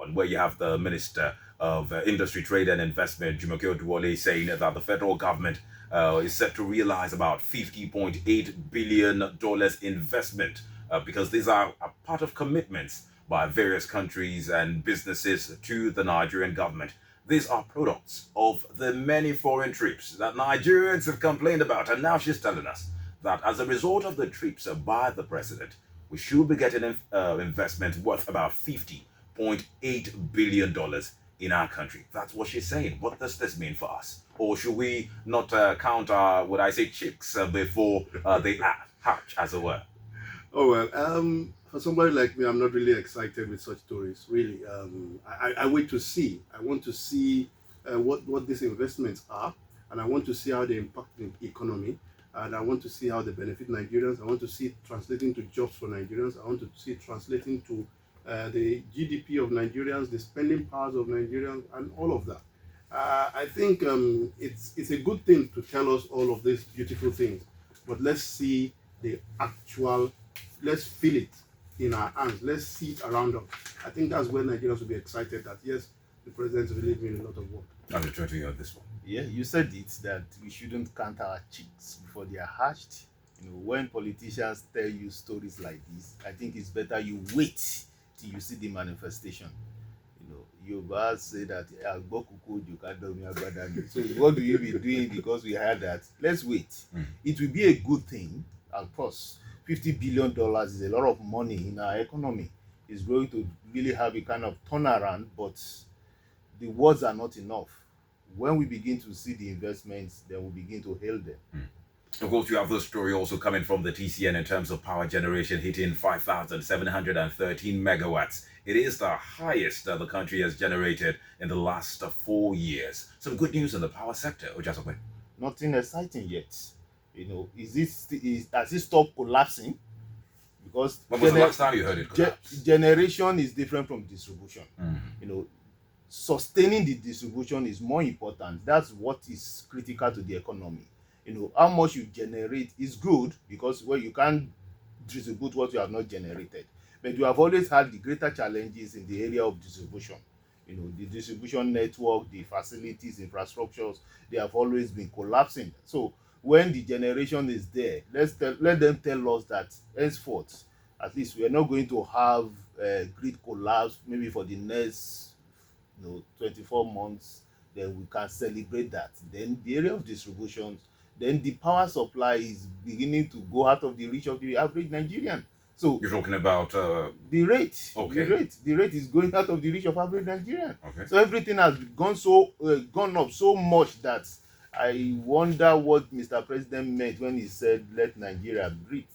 one, where you have the Minister of Industry, Trade and Investment, Jumoke Oduwole, saying that the federal government is set to realize about $50.8 billion investment because these are a part of commitments by various countries and businesses to the Nigerian government. These are products of the many foreign trips that Nigerians have complained about. And now she's telling us that as a result of the trips by the president, we should be getting investment worth about $50.8 billion in our country. That's what she's saying. What does this mean for us? Or should we not count our, would I say, chicks before they hatch, as it were? Oh well, for somebody like me, I'm not really excited with such stories. Really, I wait to see. I want to see what these investments are, and I want to see how they impact the economy, and I want to see how they benefit Nigerians. I want to see it translating to jobs for Nigerians. I want to see it translating to the GDP of Nigerians, the spending powers of Nigerians, and all of that. I think it's a good thing to tell us all of these beautiful things, but let's see the actual. Let's feel it in our hands. Let's see it around us. I think that's where Nigerians will be excited that yes, the president is really doing a lot of work. I'm trying to hear this one. Yeah, you said it that we shouldn't count our chicks before they are hatched. When politicians tell you stories like this, I think it's better you wait till you see the manifestation. You say that so what do you be doing because we heard that? Let's wait. It will be a good thing, of course. $50 billion is a lot of money in our economy. It's going to really have a kind of turnaround, but the words are not enough. When we begin to see the investments, then we begin to hail them. Of course, you have this story also coming from the TCN in terms of power generation hitting 5,713 megawatts. It is the highest the country has generated in the last 4 years. Some good news in the power sector, Ojasope. Nothing exciting yet. Has it stopped collapsing? Because when was the last time you heard it collapse? Generation is different from distribution. Sustaining the distribution is more important. That's what is critical to the economy. How much you generate is good because you can't distribute what you have not generated. But you have always had the greater challenges in the area of distribution. The distribution network, the facilities, infrastructures, they have always been collapsing. So when the generation is there, let them tell us that henceforth, at least we are not going to have grid collapse maybe for the next 24 months. Then we can celebrate that. Then the area of distribution, then the power supply is beginning to go out of the reach of the average Nigerian. So you're talking about the rate. Okay. The rate is going out of the reach of average Nigerian. Okay. So everything has gone up so much that I wonder what Mr. President meant when he said, let Nigeria breathe.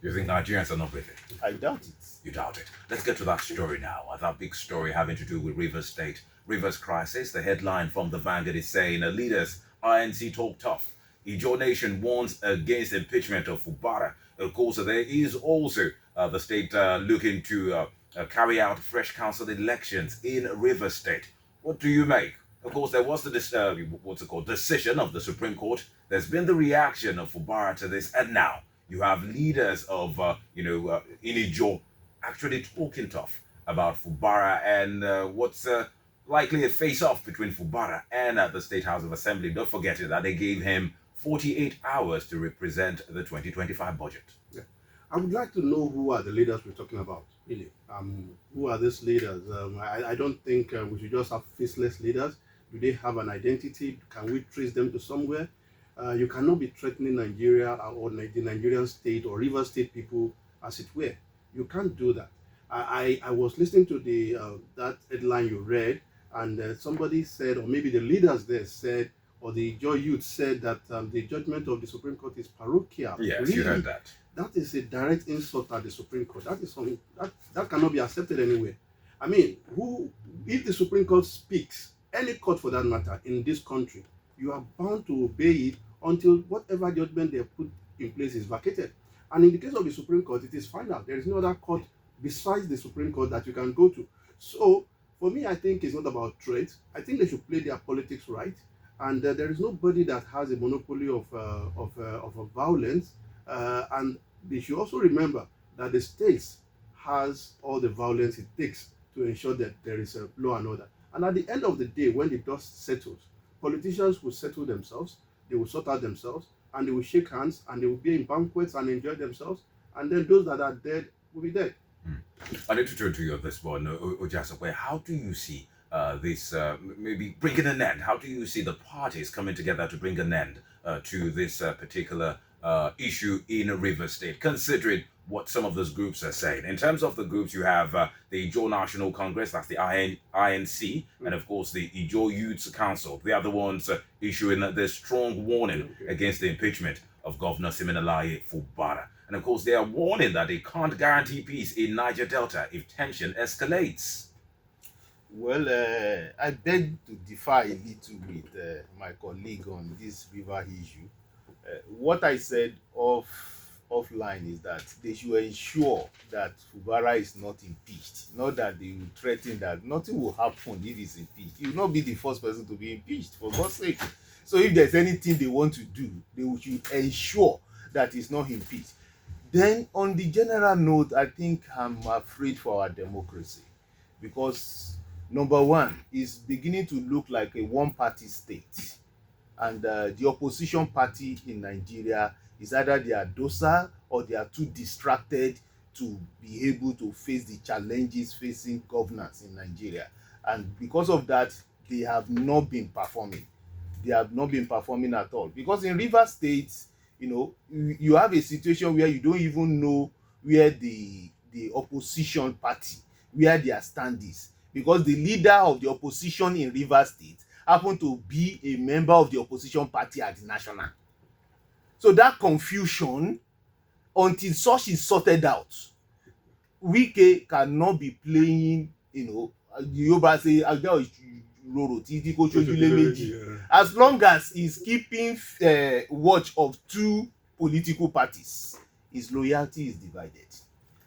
You think Nigerians are not breathing? I doubt it. You doubt it. Let's get to that story now. That big story having to do with Rivers State. Rivers crisis. The headline from the Vanguard is saying, leaders, INC talk tough. Ijaw Nation warns against impeachment of Fubara. Of course, there is also the state looking to carry out fresh council elections in Rivers State. What do you make? Of course, there was the decision of the Supreme Court. There's been the reaction of Fubara to this, and now you have leaders of Ijaw actually talking tough about Fubara and what's likely a face-off between Fubara and the State House of Assembly. Don't forget that they gave him 48 hours to represent the 2025 budget. Yeah. I would like to know who are the leaders we're talking about, really. Who are these leaders? I don't think we should just have faceless leaders. Do they have an identity? Can we trace them to somewhere? You cannot be threatening Nigeria or the Nigerian state or River State people as it were. You can't do that. I was listening to that headline you read, and somebody said, or maybe the leaders there said, or the Joy Youth said that the judgment of the Supreme Court is parochial. Yes, really, you heard that. That is a direct insult at the Supreme Court. That is something that cannot be accepted anywhere. I mean, if the Supreme Court speaks, any court for that matter in this country, you are bound to obey it until whatever judgment they put in place is vacated. And in the case of the Supreme Court, it is final. There is no other court besides the Supreme Court that you can go to. So, for me, I think it's not about trade. I think they should play their politics right. And there is nobody that has a monopoly of violence. And they should also remember that the states has all the violence it takes to ensure that there is a law and order. And at the end of the day, when the dust settles, politicians will settle themselves, they will sort out themselves, and they will shake hands, and they will be in banquets and enjoy themselves. And then those that are dead will be dead. I need to turn to you on this one, Ojasope. How do you see this maybe bringing an end? How do you see the parties coming together to bring an end to this particular issue in Rivers State, considering what some of those groups are saying? In terms of the groups, you have the Ijaw National Congress, that's the INC, and of course the Ijaw Youths Council. They are the ones issuing the strong warning against the impeachment of Governor Siminalayi Fubara. And of course, they are warning that they can't guarantee peace in Niger Delta if tension escalates. Well, I beg to differ a little with my colleague on this river issue. What I said offline is that they should ensure that Fubara is not impeached, not that they will threaten that nothing will happen if he's impeached. He will not be the first person to be impeached, for God's sake. So if there's anything they want to do, they should ensure that he's not impeached. Then on the general note, I think I'm afraid for our democracy, because number one, is beginning to look like a one-party state, and the opposition party in Nigeria is either they are docile or they are too distracted to be able to face the challenges facing governance in Nigeria. And because of that, they have not been performing. They have not been performing at all. Because in Rivers State, you have a situation where you don't even know where the opposition party, where their stand is, because the leader of the opposition in Rivers State happened to be a member of the opposition party at the national. So that confusion, until such is sorted out, Wike cannot be playing, Yoruba say, as long as he's keeping watch of two political parties, his loyalty is divided.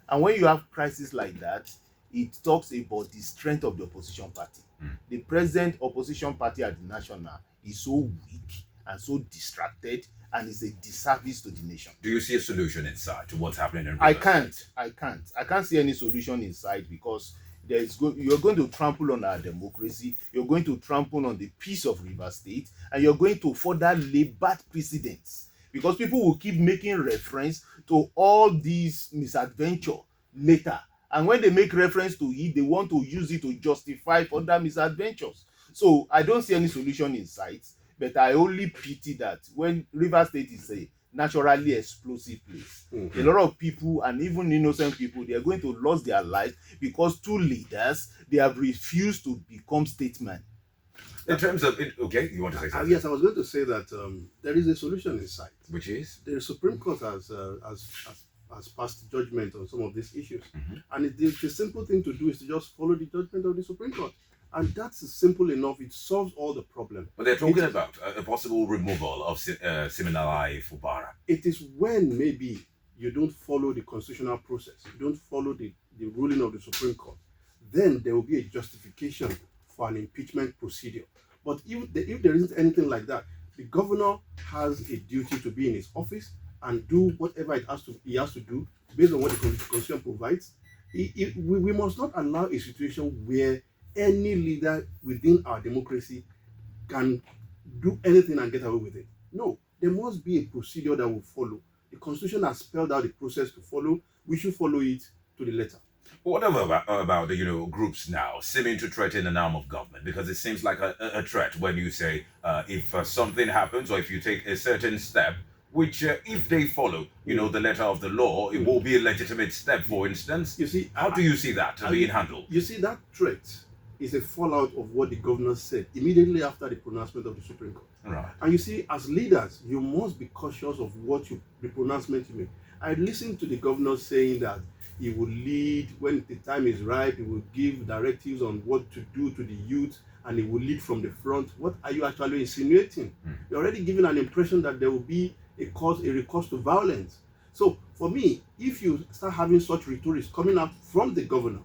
And when you have crisis like that, it talks about the strength of the opposition party. The present opposition party at the national is so weak and so distracted, and is a disservice to the nation. Do you see a solution inside to what's happening in Rivers I can't. State? I can't see any solution inside, because you're going to trample on our democracy, you're going to trample on the peace of Rivers State, and you're going to further lay bad precedents, because people will keep making reference to all these misadventure later. And when they make reference to it, they want to use it to justify further misadventures. So I don't see any solution in sight, but I only pity that when Rivers State is a naturally explosive place, a lot of people, and even innocent people, they are going to lose their lives because two leaders, they have refused to become statesmen. In terms of it, okay, you want to say something? Yes, I was going to say that there is a solution in sight. Which is? The Supreme Court has passed judgment on some of these issues. And the simple thing to do is to just follow the judgment of the Supreme Court. And that's simple enough. It solves all the problem. But they're talking about a possible removal of Siminalayi Fubara. It is when maybe you don't follow the constitutional process, you don't follow the ruling of the Supreme Court, then there will be a justification for an impeachment procedure. But if there isn't anything like that, the governor has a duty to be in his office and do whatever he has to do based on what the Constitution provides. We must not allow a situation where any leader within our democracy can do anything and get away with it. No, there must be a procedure that will follow. The Constitution has spelled out the process to follow. We should follow it to the letter. What about the groups now seeming to threaten an arm of government? Because it seems like a threat when you say if something happens, or if you take a certain step, which if they follow, the letter of the law, it will be a legitimate step, for instance. You see, how do you see that being handled? You see, that threat is a fallout of what the governor said immediately after the pronouncement of the Supreme Court. Right. And you see, as leaders, you must be cautious of the pronouncement you make. I listened to the governor saying that he will lead when the time is right. He will give directives on what to do to the youth, and he will lead from the front. What are you actually insinuating? You're already giving an impression that there will be a recourse to violence. So for me, if you start having such rhetoric coming out from the governor,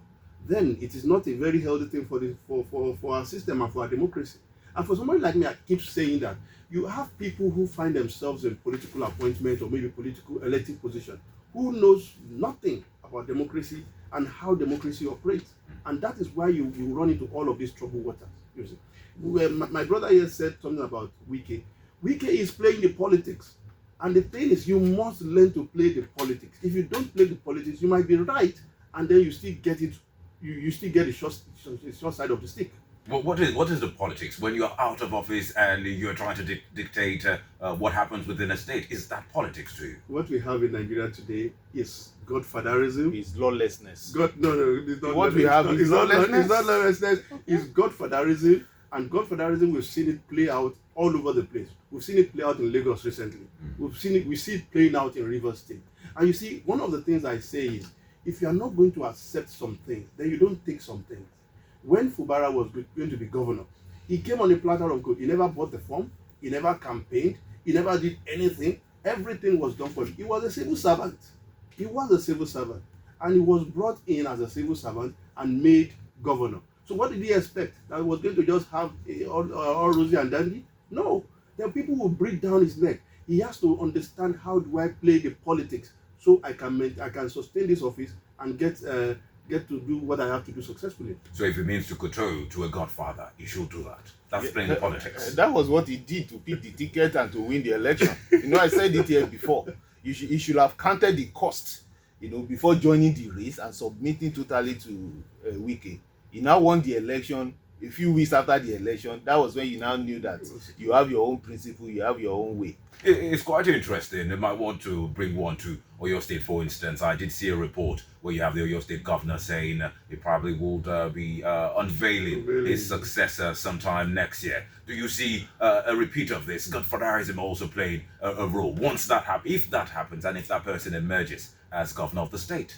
then it is not a very healthy thing for our system and for our democracy. And for somebody like me, I keep saying that you have people who find themselves in political appointment or maybe political elective position who knows nothing about democracy and how democracy operates. And that is why you run into all of these troubled waters. You see, my brother here said something about Wike. Wike is playing the politics, and the thing is, you must learn to play the politics. If you don't play the politics, you might be right, and then you still get it. You still get the short side of the stick. What is the politics when you're out of office and you're trying to dictate what happens within a state? Is that politics to you? What we have in Nigeria today is godfatherism. It's lawlessness. No, it's not. What we have is lawlessness. It's not lawlessness. It's godfatherism, and godfatherism, we've seen it play out all over the place. We've seen it play out in Lagos recently. We see it playing out in Rivers State. And you see, one of the things I say is, if you are not going to accept some things, then you don't take some things. When Fubara was going to be governor, he came on a platter of gold. He never bought the form. He never campaigned. He never did anything. Everything was done for him. He was a civil servant. He was a civil servant. And he was brought in as a civil servant and made governor. So what did he expect? That he was going to just have all rosy and dandy? No. Then people will breathe down his neck. He has to understand, how do I play the politics so I can sustain this office and get to do what I have to do successfully. So if it means to kowtow to a godfather, he should do that. That's playing the politics. That was what he did to pick the ticket and to win the election. I said it here before. He should have counted the cost, before joining the race and submitting totally to Wike. He now won the election. A few weeks after the election, that was when you now knew that you have your own principle, you have your own way. It's quite interesting. They might want to bring one to Oyo State, for instance. I did see a report where you have the Oyo State governor saying he probably would be unveiling his successor sometime next year. Do you see a repeat of this? Godfatherism also playing a role. Once that happens, if that happens, and if that person emerges as governor of the state?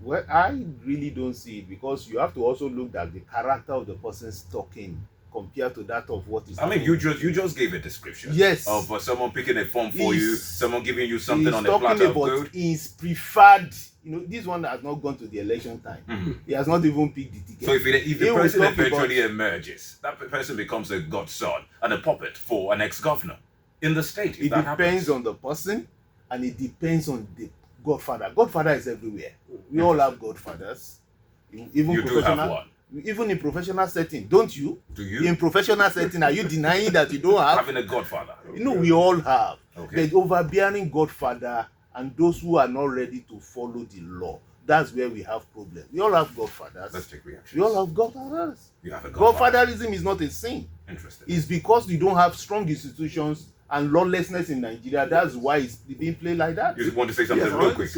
Well, I really don't see it, because you have to also look at the character of the person talking compared to that of what is happening. You just gave a description. Yes. Of someone picking a form for you, someone giving you something on a platter of gold. His preferred, this one has not gone to the election time. He has not even picked the ticket. So if the person eventually emerges, that person becomes a godson and a puppet for an ex-governor in the state. It depends on the person, and it depends on the godfather. Godfather is everywhere. We all have godfathers. Even you do have one. Even in professional setting, don't you? Do you? In professional setting, are you denying that you don't have? Having a godfather. We all have. Okay. But overbearing godfather and those who are not ready to follow the law, that's where we have problems. We all have godfathers. Let's take reactions. We all have godfathers. You have a godfather. Godfatherism is not a sin. Interesting. It's because you don't have strong institutions and lawlessness in Nigeria. That's why it's being played like that. You want to say something real quick?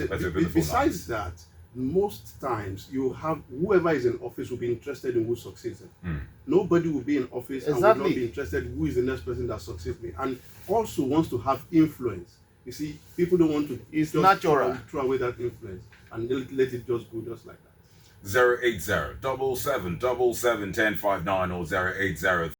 Besides that, most times you have whoever is in office will be interested in who succeeds him. Nobody will be in office and will not be interested in who is the next person that succeeds me, and also wants to have influence. You see, people don't want to. It's natural. Throw away that influence and let it just go just like that. 080 77 77 1059 or 080